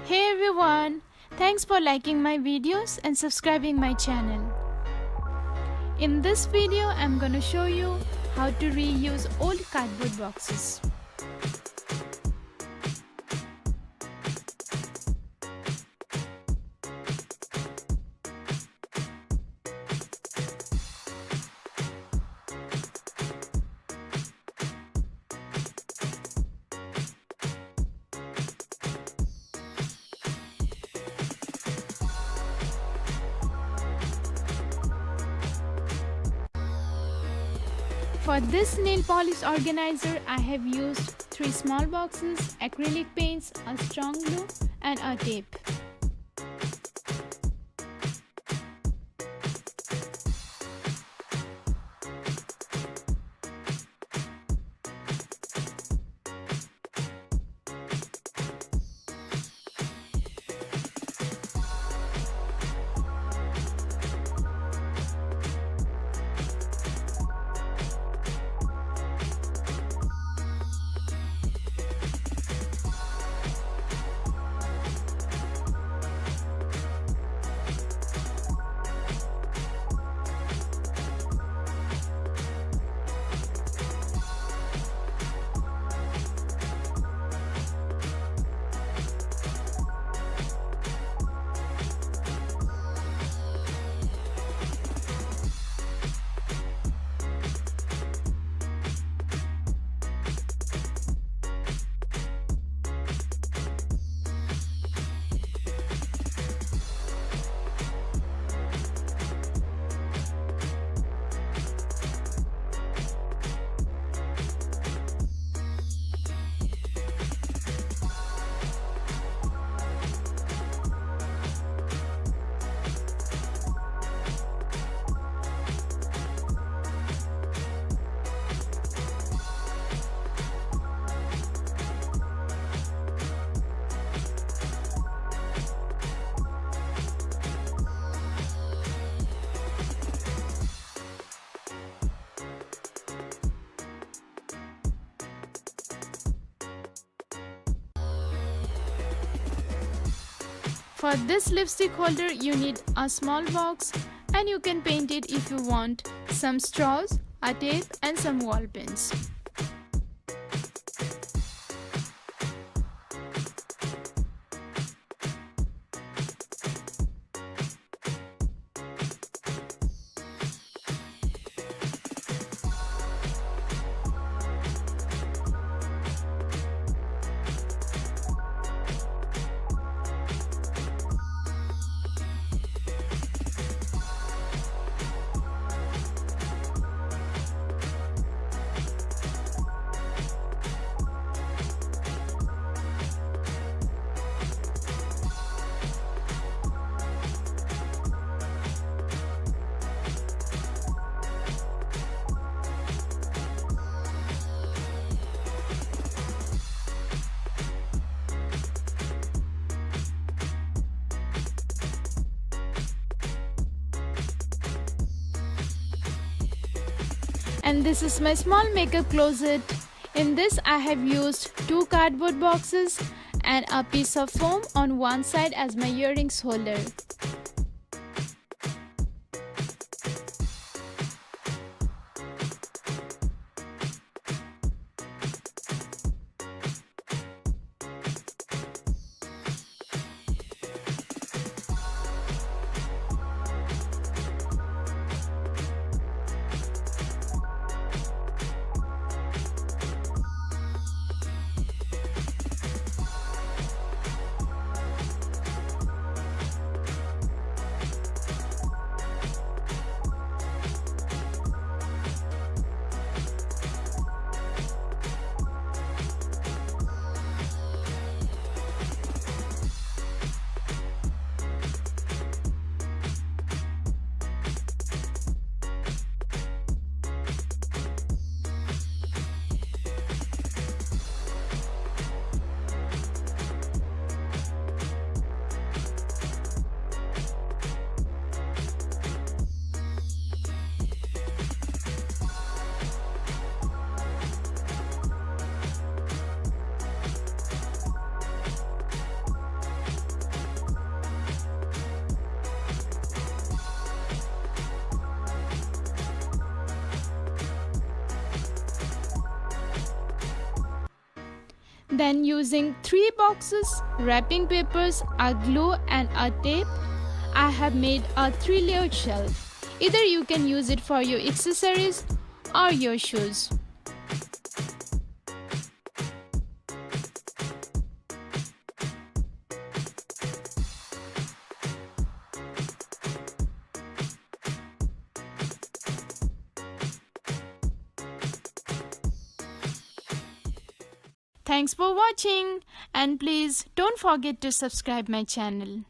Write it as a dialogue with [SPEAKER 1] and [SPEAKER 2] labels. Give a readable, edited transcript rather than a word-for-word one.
[SPEAKER 1] Hey everyone! Thanks for liking my videos and subscribing my channel. In this video, I'm gonna show you how to reuse old cardboard boxes. For this nail polish organizer, I have used 3 small boxes, acrylic paints, a strong glue and a tape. For this lipstick holder, you need a small box and you can paint it if you want, some straws, a tape and some wall pins. And this is my small makeup closet. In this I have used 2 cardboard boxes and a piece of foam on one side as my earrings holder. Then using 3 boxes, wrapping papers, a glue and a tape, I have made a 3-layered shelf. Either you can use it for your accessories or your shoes. Thanks for watching, and please don't forget to subscribe my channel.